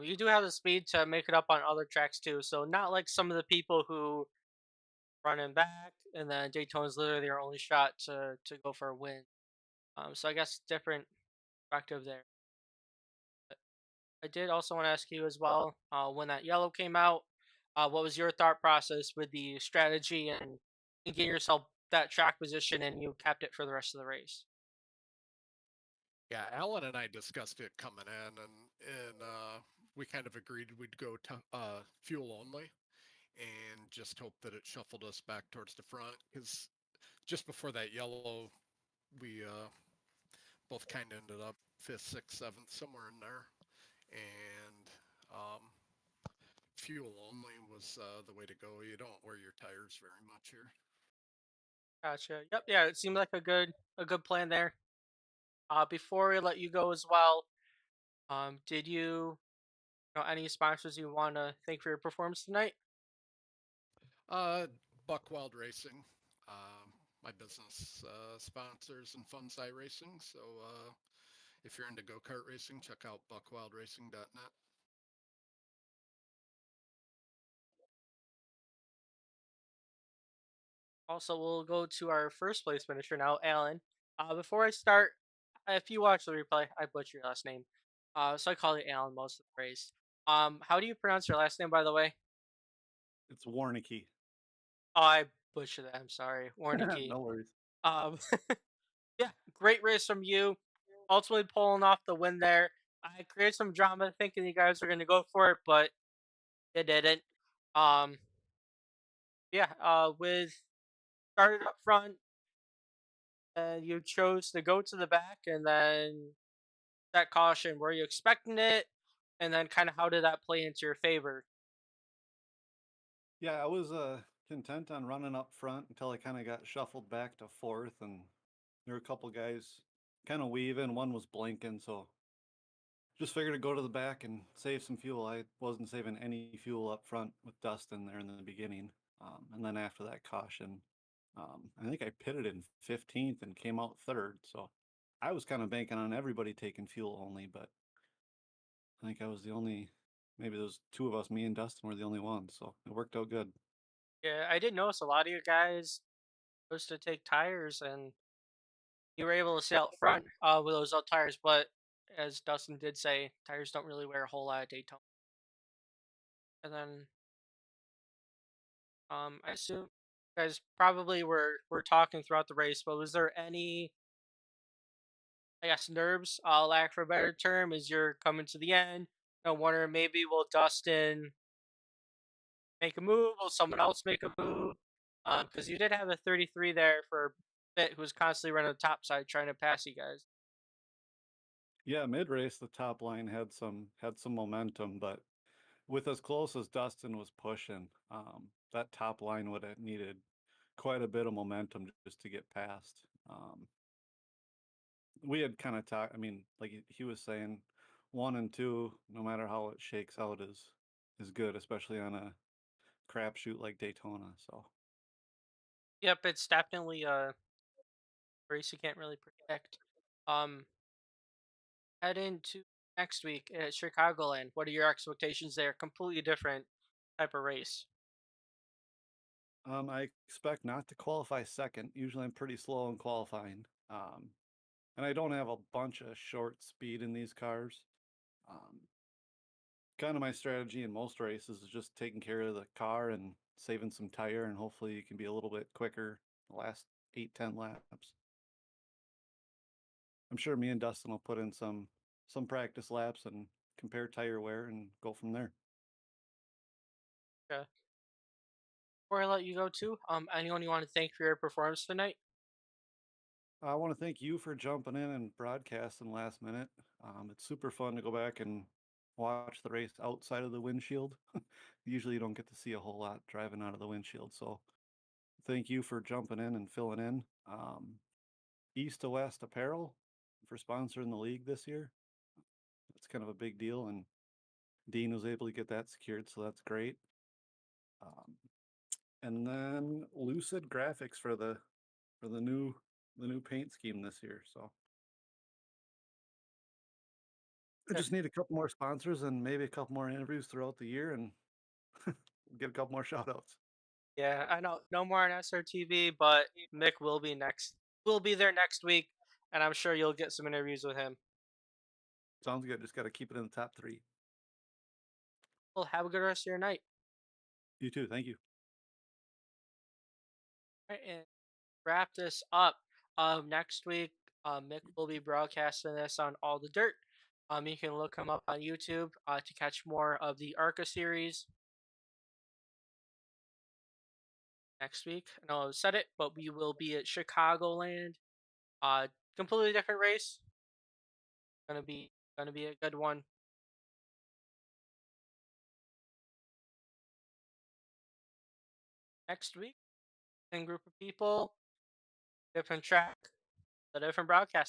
You do have the speed to make it up on other tracks too. So not like some of the people who running back, and then Daytona's literally their only shot to go for a win. So I guess different perspective there. I did also want to ask you as well, when that yellow came out, what was your thought process with the strategy and getting yourself that track position and you kept it for the rest of the race. Yeah, Alan and I discussed it coming in, and we kind of agreed we'd go to fuel only, and just hope that it shuffled us back towards the front. Because just before that yellow, we both kind of ended up fifth, sixth, seventh, somewhere in there, and fuel only was the way to go. You don't wear your tires very much here. Gotcha. Yep. Yeah, it seemed like a good plan there. Before we let you go as well, did you know any sponsors you want to thank for your performance tonight? Uh, Buckwild Racing, my business sponsors and funds iRacing. So if you're into go kart racing, check out buckwildracing.net. Also, we'll go to our first place finisher now, Alan. Before I start, if you watch the replay, I butcher your last name. So I call you Alan most of the race. How do you pronounce your last name, by the way? It's Warnicky. Oh, I butchered that. I'm sorry, Warnicky. No worries. Um, yeah, great race from you. Ultimately pulling off the win there. I created some drama thinking you guys were going to go for it, but you didn't. Um, yeah, with started up front, and you chose to go to the back, and then that caution. Were you expecting it? And then kind of how did that play into your favor? Yeah, I was content on running up front until I kind of got shuffled back to fourth, and there were a couple guys kind of weaving. One was blinking, so just figured to go to the back and save some fuel. I wasn't saving any fuel up front with Dustin there in the beginning, and then after that caution, I think I pitted in 15th and came out third. So I was kind of banking on everybody taking fuel only, but I think I was the only. Maybe those two of us, me and Dustin, were the only ones, so it worked out good. Yeah, I did notice a lot of you guys chose to take tires, and you were able to stay out front with those out tires. But as Dustin did say, tires don't really wear a whole lot of Daytona. And then I assume you guys probably were talking throughout the race, but was there any, I guess, nerves, lack for a better term, as you're coming to the end? I wonder maybe will Dustin make a move? Will someone else make a move? Because you did have a 33 there for a bit who was constantly running the top side trying to pass you guys. Yeah, mid race the top line had some momentum, but with as close as Dustin was pushing, that top line would have needed quite a bit of momentum just to get past. We had kind of talked. I mean, like he was saying, one and two, no matter how it shakes out, is good, especially on a crapshoot like Daytona. So Yep, it's definitely a race you can't really predict. Um, Head into next week at Chicagoland. What are your expectations there? Completely different type of race. I expect not to qualify second. Usually, I'm pretty slow in qualifying. And I don't have a bunch of short speed in these cars. Um, Kind of my strategy in most races is just taking care of the car and saving some tire, and hopefully you can be a little bit quicker the last 8-10 laps. I'm sure me and Dustin will put in some practice laps and compare tire wear and go from there. Okay. Before I let you go too, anyone you want to thank for your performance tonight? I want to thank you for jumping in and broadcasting last minute. It's super fun to go back and watch the race outside of the windshield. Usually you don't get to see a whole lot driving out of the windshield. So thank you for jumping in and filling in. East to West Apparel for sponsoring the league this year. That's kind of a big deal, and Dean was able to get that secured, so that's great. Um, and then Lucid Graphics for the new paint scheme this year. So I Yeah, just need a couple more sponsors and maybe a couple more interviews throughout the year, and get a couple more shout outs. yeah, I know no more on SRTV, but Mick will be next. Will be there next week, and I'm sure you'll get some interviews with him. Sounds good. Just got to keep it in the top three. Well, have a good rest of your night. You too. Thank you. All right, and wrap this up, next week, Mick will be broadcasting this on All the Dirt. You can look him up on YouTube to catch more of the ARCA series next week. I know I said it, but we will be at Chicagoland. Completely different race. Gonna be a good one. Next week, same group of people, different track, a different broadcast.